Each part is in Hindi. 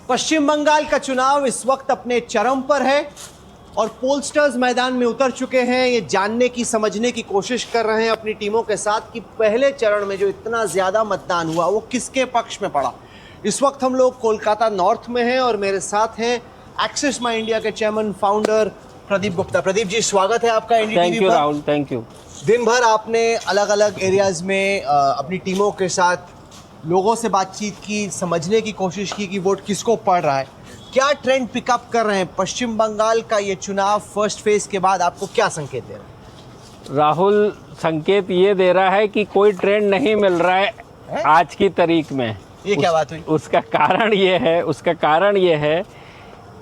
पश्चिम बंगाल का चुनाव इस वक्त अपने चरम पर है और पोलस्टर्स मैदान में उतर चुके हैं। ये जानने की समझने की कोशिश कर रहे हैं अपनी टीमों के साथ कि पहले चरण में जो इतना ज़्यादा मतदान हुआ वो किसके पक्ष में पड़ा। इस वक्त हम लोग कोलकाता नॉर्थ में हैं और मेरे साथ हैं एक्सिस माई इंडिया के चेयरमैन फाउंडर प्रदीप गुप्ता। प्रदीप जी, स्वागत है आपका एनडीटीवी पर। Thank you Rahul, thank you. दिन भर आपने अलग अलग एरियाज में अपनी टीमों के साथ लोगों से बातचीत की, समझने की कोशिश की कि वोट किसको पड़ रहा है। क्या ट्रेंड पिकअप कर रहे हैं पश्चिम बंगाल का ये चुनाव फर्स्ट फेज के बाद? आपको क्या संकेत दे रहा है? राहुल, संकेत ये दे रहा है कि कोई ट्रेंड नहीं मिल रहा है आज की तारीख में। ये क्या बात हुई? उसका कारण ये है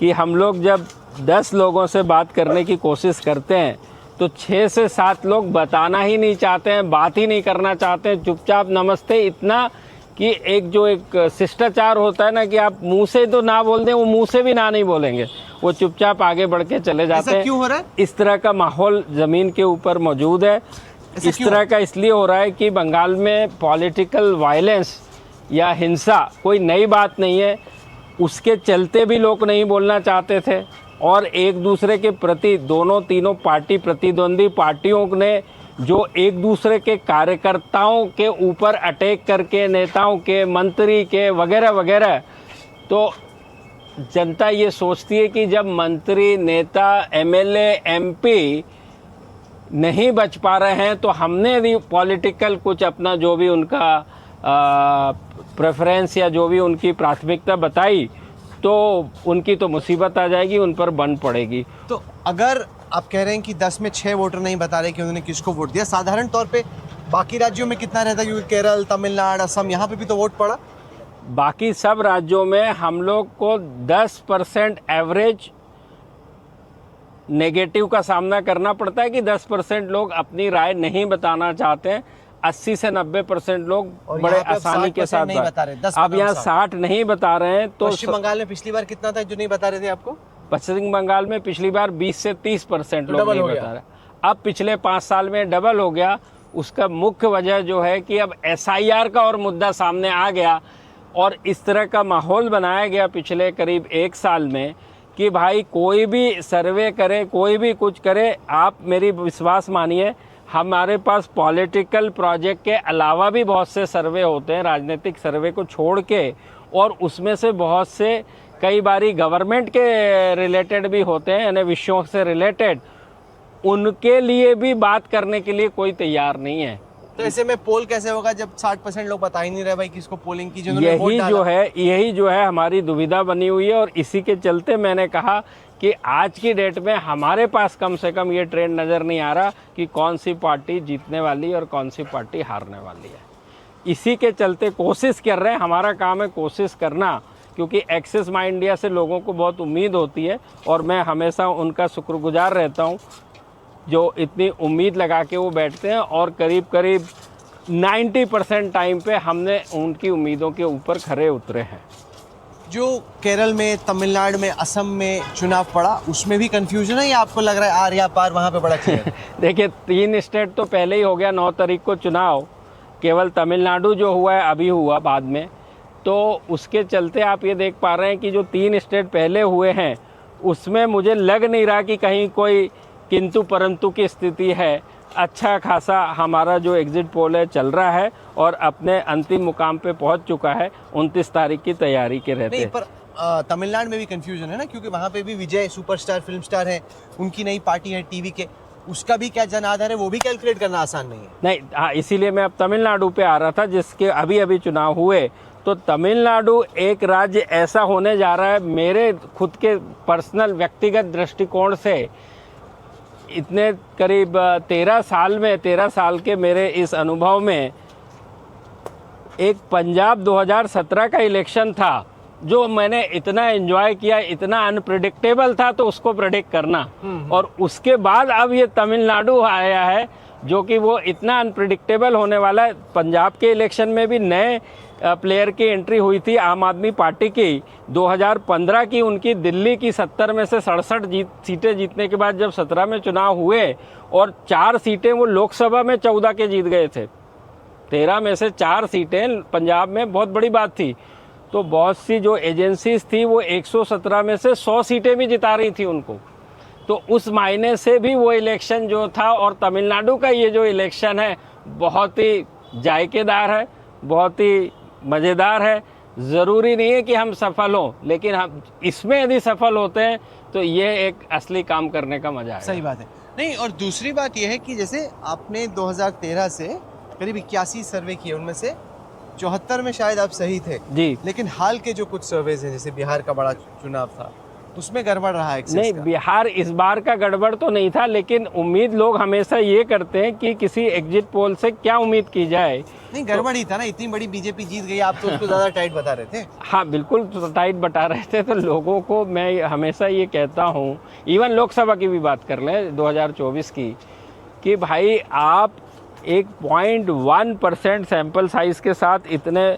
कि हम लोग जब 10 लोगों से बात करने की कोशिश करते हैं तो 6 से 7 लोग बताना ही नहीं चाहते हैं, बात ही नहीं करना चाहते हैं। चुपचाप नमस्ते, इतना कि एक शिष्टाचार होता है ना कि आप मुंह से तो ना बोल दें, वो मुंह से भी ना नहीं बोलेंगे, वो चुपचाप आगे बढ़ के चले जाते हैं। क्यों हो रहा है? इस तरह का माहौल ज़मीन के ऊपर मौजूद है। इस तरह का इसलिए हो रहा है कि बंगाल में पॉलिटिकल वायलेंस या हिंसा कोई नई बात नहीं है। उसके चलते भी लोग नहीं बोलना चाहते थे और एक दूसरे के प्रति तीनों पार्टी प्रतिद्वंदी पार्टियों ने जो एक दूसरे के कार्यकर्ताओं के ऊपर अटैक करके, नेताओं के, मंत्री के वगैरह वगैरह, तो जनता ये सोचती है कि जब मंत्री, नेता, एमएलए, एमपी नहीं बच पा रहे हैं तो हमने भी पॉलिटिकल कुछ अपना जो भी उनका प्रेफरेंस या जो भी उनकी प्राथमिकता बताई तो उनकी तो मुसीबत आ जाएगी, उन पर बन पड़ेगी। तो अगर आप कह रहे हैं कि 10 में 6 वोटर नहीं बता रहे कि उन्होंने किसको वोट दिया, साधारण तौर पे बाकी राज्यों में कितना रहता है? क्योंकि केरल, तमिलनाडु, असम, यहाँ पे भी तो वोट पड़ा। बाकी सब राज्यों में हम लोग को 10% एवरेज नेगेटिव का सामना करना पड़ता है कि 10% लोग अपनी राय नहीं बताना चाहते हैं। 80 से 90% लोग बड़े आसानी के साथ नहीं बता रहे। अब यहाँ 60 नहीं बता रहे हैं। तो पश्चिम बंगाल में पिछली बार कितना था जो नहीं बता रहे थे आपको? पश्चिम बंगाल में पिछली बार 20 से 30% लोग नहीं बता रहे। अब पिछले 5 साल में डबल हो गया। उसका मुख्य वजह जो है कि अब एसआईआर का और मुद्दा सामने आ गया और इस तरह का माहौल बनाया गया पिछले करीब 1 साल में कि भाई कोई भी सर्वे करे, कोई भी कुछ करे, आप मेरी विश्वास मानिए, हमारे पास पॉलिटिकल प्रोजेक्ट के अलावा भी बहुत से सर्वे होते हैं, राजनीतिक सर्वे को छोड़ के, और उसमें से बहुत से कई बारी गवर्नमेंट के रिलेटेड भी होते हैं, यानी विषयों से रिलेटेड। उनके लिए भी बात करने के लिए कोई तैयार नहीं है। तो ऐसे में पोल कैसे होगा जब 60% लोग बता ही नहीं रहे भाई किसको पोलिंग की? यही जो है हमारी दुविधा बनी हुई है और इसी के चलते मैंने कहा कि आज की डेट में हमारे पास कम से कम ये ट्रेंड नज़र नहीं आ रहा कि कौन सी पार्टी जीतने वाली है और कौन सी पार्टी हारने वाली है। इसी के चलते कोशिश कर रहे हैं, हमारा काम है कोशिश करना, क्योंकि एक्सिस माई इंडिया से लोगों को बहुत उम्मीद होती है और मैं हमेशा उनका शुक्रगुजार रहता हूँ जो इतनी उम्मीद लगा के वो बैठते हैं और करीब करीब 90% टाइम पे हमने उनकी उम्मीदों के ऊपर खरे उतरे हैं। जो केरल में, तमिलनाडु में, असम में चुनाव पड़ा उसमें भी कंफ्यूजन है या आपको लग रहा है आर या पार वहाँ पे बड़ा क्लियर? देखिए, 3 स्टेट तो पहले ही हो गया, 9 तारीख को चुनाव। केवल तमिलनाडु जो हुआ है अभी हुआ बाद में, तो उसके चलते आप ये देख पा रहे हैं कि जो 3 स्टेट पहले हुए हैं उसमें मुझे लग नहीं रहा कि कहीं कोई किंतु परंतु की स्थिति है। अच्छा खासा हमारा जो एग्जिट पोल है चल रहा है और अपने अंतिम मुकाम पे पहुंच चुका है। 29 तारीख की तैयारी के रहते हैं। पर तमिलनाडु में भी कंफ्यूजन है ना, क्योंकि वहाँ पे भी विजय सुपरस्टार फिल्म स्टार है, उनकी नई पार्टी है टीवी के, उसका भी क्या जनाधार है वो भी कैलकुलेट करना आसान नहीं है। नहीं, हाँ, इसीलिए मैं अब तमिलनाडु पे आ रहा था जिसके अभी चुनाव हुए। तो तमिलनाडु एक राज्य ऐसा होने जा रहा है, मेरे खुद के पर्सनल व्यक्तिगत दृष्टिकोण से इतने करीब 13 साल के मेरे इस अनुभव में, एक पंजाब 2017 का इलेक्शन था जो मैंने इतना एंजॉय किया, इतना अनप्रेडिक्टेबल था तो उसको प्रेडिक्ट करना, और उसके बाद अब ये तमिलनाडु आया है जो कि वो इतना अनप्रेडिक्टेबल होने वाला है। पंजाब के इलेक्शन में भी नए प्लेयर की एंट्री हुई थी, आम आदमी पार्टी की। 2015 की उनकी दिल्ली की 70 में से 67 सीटें जीतने के बाद जब 17 में चुनाव हुए और 4 सीटें वो लोकसभा में 14 के जीत गए थे। 13 में से 4 सीटें पंजाब में बहुत बड़ी बात थी। तो बहुत सी जो एजेंसीज थी वो 117 में से 100 सीटें भी जिता रही थी उनको। तो उस मायने से भी वो इलेक्शन जो था, और तमिलनाडु का ये जो इलेक्शन है बहुत ही जायकेदार है, बहुत ही मज़ेदार है। ज़रूरी नहीं है कि हम सफल हों, लेकिन हम इसमें यदि सफल होते हैं तो ये एक असली काम करने का मज़ा है। सही बात है। नहीं, और दूसरी बात यह है कि जैसे आपने 2013 से करीब 81 सर्वे किए, उनमें से 74 में शायद आप सही थे जी। लेकिन हाल के जो कुछ सर्वेज हैं, जैसे बिहार का बड़ा चुनाव था, उसमें गड़बड़ रहा है नहीं, बिहार इस बार का गड़बड़ तो नहीं था, लेकिन उम्मीद लोग हमेशा ये करते हैं कि किसी एग्जिट पोल से क्या उम्मीद की जाए। नहीं, गड़बड़ ही था ना, इतनी बड़ी बीजेपी जीत गई, आप तो उसको ज़्यादा टाइट बता रहे थे। हाँ बिल्कुल, तो टाइट बता रहे थे। तो लोगों को मैं हमेशा ये कहता हूँ, इवन लोकसभा की भी बात कर लें 2024 की, कि भाई आप 1.1% सैंपल साइज के साथ इतने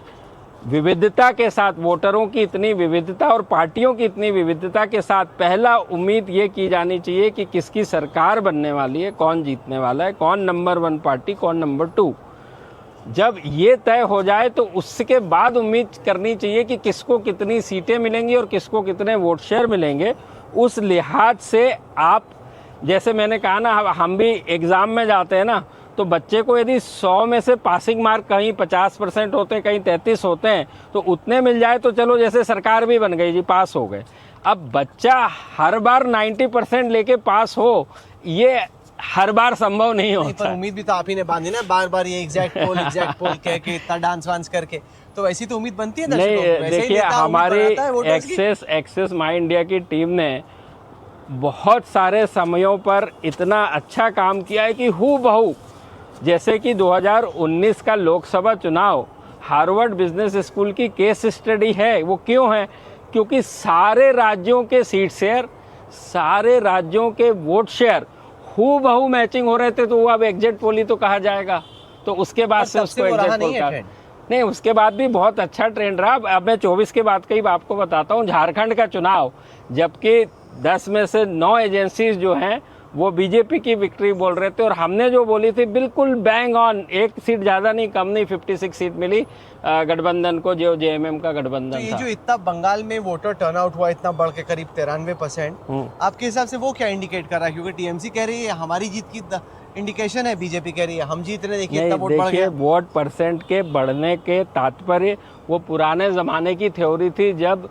विविधता के साथ, वोटरों की इतनी विविधता और पार्टियों की इतनी विविधता के साथ, पहला उम्मीद ये की जानी चाहिए कि किसकी सरकार बनने वाली है, कौन जीतने वाला है, कौन नंबर 1 पार्टी, कौन नंबर 2। जब ये तय हो जाए तो उसके बाद उम्मीद करनी चाहिए कि किसको कितनी सीटें मिलेंगी और किसको कितने वोट शेयर मिलेंगे। उस लिहाज से आप, जैसे मैंने कहा ना, हम भी एग्ज़ाम में जाते हैं ना, तो बच्चे को यदि 100 में से पासिंग मार्क कहीं 50% होते हैं, कहीं 33 होते हैं, तो उतने मिल जाए तो चलो, जैसे सरकार भी बन गई जी, पास हो गए। अब बच्चा हर बार 90% लेके पास हो, ये हर बार संभव नहीं होता। पर उम्मीद भी तो आप ही ने बांधी ना, बार बार ये एग्जैक्ट पोल कह के, इतना डांस वांस करके, तो वैसी तो उम्मीद बनती है दर्शकों को। नहीं, देखिए, हमारी एक्सेस माई इंडिया की टीम ने बहुत सारे समयों पर इतना अच्छा काम किया है कि हूबहू, जैसे कि 2019 का लोकसभा चुनाव हार्वर्ड बिजनेस स्कूल की केस स्टडी है। वो क्यों है? क्योंकि सारे राज्यों के सीट शेयर, सारे राज्यों के वोट शेयर हूबहू मैचिंग हो रहे थे। तो वो अब एग्जिट पोल ही तो कहा जाएगा। तो उसके बाद से उसको एग्जिट पोल का नहीं, उसके बाद भी बहुत अच्छा ट्रेंड रहा। अब मैं 24 के बाद का ही आपको बताता हूँ। झारखंड का चुनाव, जबकि 10 में से 9 एजेंसीज जो हैं वो बीजेपी की विक्ट्री बोल रहे थे, और हमने जो बोली थी बिल्कुल बैंग ऑन, एक सीट ज़्यादा नहीं कम नहीं, 56 सीट मिली गठबंधन को, जो जेएमएम का गठबंधन तो ये था। जो इतना बंगाल में वोटर टर्नआउट हुआ, इतना बढ़ के करीब 93%, आपके हिसाब से वो क्या इंडिकेट कर रहा है? क्योंकि टीएमसी कह रही है हमारी जीत की इंडिकेशन है, बीजेपी कह रही है हम जीत रहे, देखिए इतना वोट बढ़ गया। वोट परसेंट के बढ़ने के तात्पर्य वो पुराने ज़माने की थ्योरी थी, जब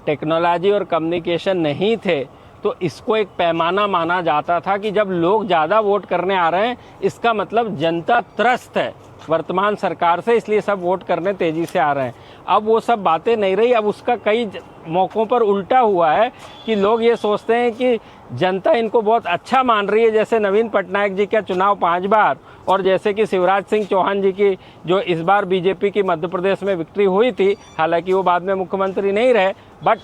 टेक्नोलॉजी और कम्युनिकेशन नहीं थे, तो इसको एक पैमाना माना जाता था कि जब लोग ज़्यादा वोट करने आ रहे हैं, इसका मतलब जनता त्रस्त है वर्तमान सरकार से, इसलिए सब वोट करने तेज़ी से आ रहे हैं। अब वो सब बातें नहीं रही। अब उसका कई मौक़ों पर उल्टा हुआ है कि लोग ये सोचते हैं कि जनता इनको बहुत अच्छा मान रही है, जैसे नवीन पटनायक जी का चुनाव 5 बार, और जैसे कि शिवराज सिंह चौहान जी की जो इस बार बीजेपी की मध्य प्रदेश में विक्ट्री हुई थी, हालांकि वो बाद में मुख्यमंत्री नहीं रहे, बट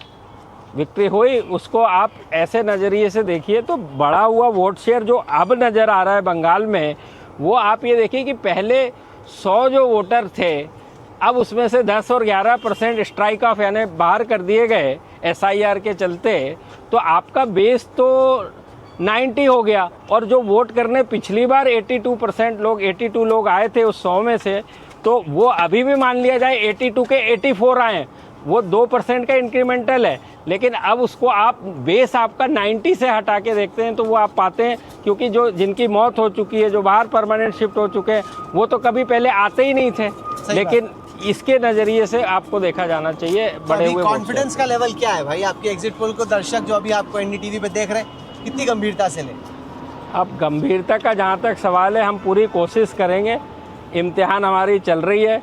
विक्ट्री हुई, उसको आप ऐसे नज़रिए से देखिए तो बढ़ा हुआ वोट शेयर जो अब नज़र आ रहा है बंगाल में, वो आप ये देखिए कि पहले 100 जो वोटर थे, अब उसमें से 10 और 11% स्ट्राइक ऑफ यानी बाहर कर दिए गए SIR के चलते, तो आपका बेस तो 90 हो गया। और जो वोट करने पिछली बार 82% लोग, 82 लोग आए थे उस 100 में से, तो वो अभी भी मान लिया जाए 82 के 84 आए, वो 2% का इंक्रीमेंटल है। लेकिन अब उसको आप बेस आपका 90 से हटा के देखते हैं तो वो आप पाते हैं, क्योंकि जो जिनकी मौत हो चुकी है, जो बाहर परमानेंट शिफ्ट हो चुके हैं, वो तो कभी पहले आते ही नहीं थे। लेकिन इसके नज़रिए से आपको देखा जाना चाहिए बड़े हुए। कॉन्फिडेंस का लेवल क्या है भाई आपकी एग्जिट पोल को दर्शक जो अभी आपको NDTV पे देख रहे हैं, कितनी गंभीरता से लें? अब गंभीरता का जहाँ तक सवाल है, हम पूरी कोशिश करेंगे। इम्तिहान हमारी चल रही है,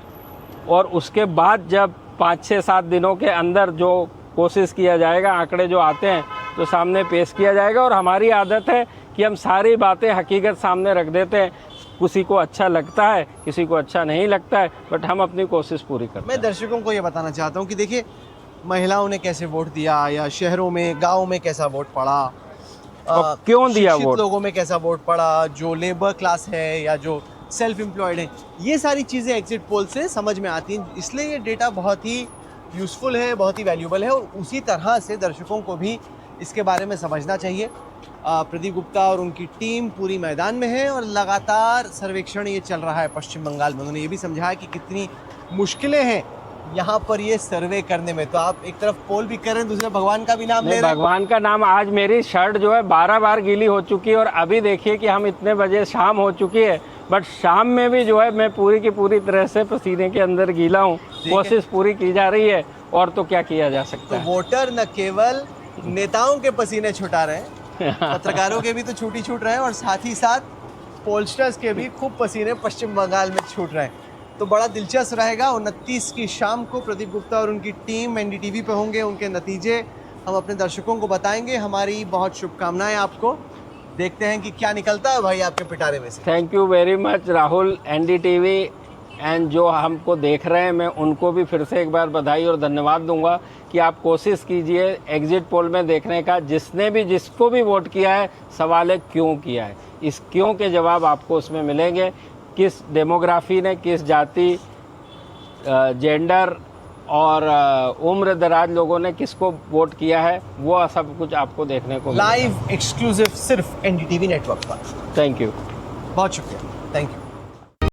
और उसके बाद जब 5-6-7 दिनों के अंदर जो कोशिश किया जाएगा, आंकड़े जो आते हैं तो सामने पेश किया जाएगा। और हमारी आदत है कि हम सारी बातें हकीकत सामने रख देते हैं। किसी को अच्छा लगता है, किसी को अच्छा नहीं लगता है, बट हम अपनी कोशिश पूरी करते हैं। मैं दर्शकों को ये बताना चाहता हूँ कि देखिए, महिलाओं ने कैसे वोट दिया, या शहरों में, गाँव में कैसा वोट पड़ा, क्यों दिया वोट, लोगों में कैसा वोट पड़ा, जो लेबर क्लास है या जो सेल्फ एम्प्लॉयड है, ये सारी चीज़ें एग्जिट पोल से समझ में आती हैं। इसलिए ये डेटा बहुत ही यूज़फुल है, बहुत ही वैल्यूबल है, और उसी तरह से दर्शकों को भी इसके बारे में समझना चाहिए। प्रदीप गुप्ता और उनकी टीम पूरी मैदान में है, और लगातार सर्वेक्षण ये चल रहा है पश्चिम बंगाल में। उन्होंने ये भी समझाया कि कितनी मुश्किलें हैं यहाँ पर ये सर्वे करने में। तो आप एक तरफ पोल भी कर रहे हैं, दूसरे भगवान का भी नाम ले नहीं, रहे हैं। भगवान का नाम। आज मेरी शर्ट जो है 12 बार गीली हो चुकी है और अभी देखिए कि हम इतने बजे शाम हो चुकी है, बट शाम में भी जो है मैं पूरी की पूरी तरह से पसीने के अंदर गीला हूँ। कोशिश पूरी की जा रही है, और तो क्या किया जा सकता तो है। वोटर न केवल नेताओं के पसीने छुटा रहे हैं, पत्रकारों के भी तो छूट रहे हैं, और साथ ही साथ पोलस्टर्स के भी खूब पसीने पश्चिम बंगाल में छूट रहे हैं। तो बड़ा दिलचस्प रहेगा। 29 की शाम को प्रदीप गुप्ता और उनकी टीम एनडीटीवी पे होंगे। उनके नतीजे हम अपने दर्शकों को बताएंगे। हमारी बहुत शुभकामनाएं आपको। देखते हैं कि क्या निकलता है भाई आपके पिटारे में से। Thank you very much Rahul, NDTV and जो हमको देख रहे हैं, मैं उनको भी फिर से एक बार बधाई और धन्यवाद दूंगा कि आप कोशिश कीजिए एग्जिट पोल में देखने का। जिसने भी जिसको भी वोट किया है, सवाल है क्यों किया है। इस क्यों के जवाब आपको उसमें मिलेंगे। किस डेमोग्राफी ने, किस जाति, जेंडर और उम्र दराज लोगों ने किसको वोट किया है, वो सब कुछ आपको देखने को मिलेगा। लाइव एक्सक्लूसिव सिर्फ एनडीटीवी नेटवर्क पर। Thank you. बहुत शुक्रिया, थैंक यू।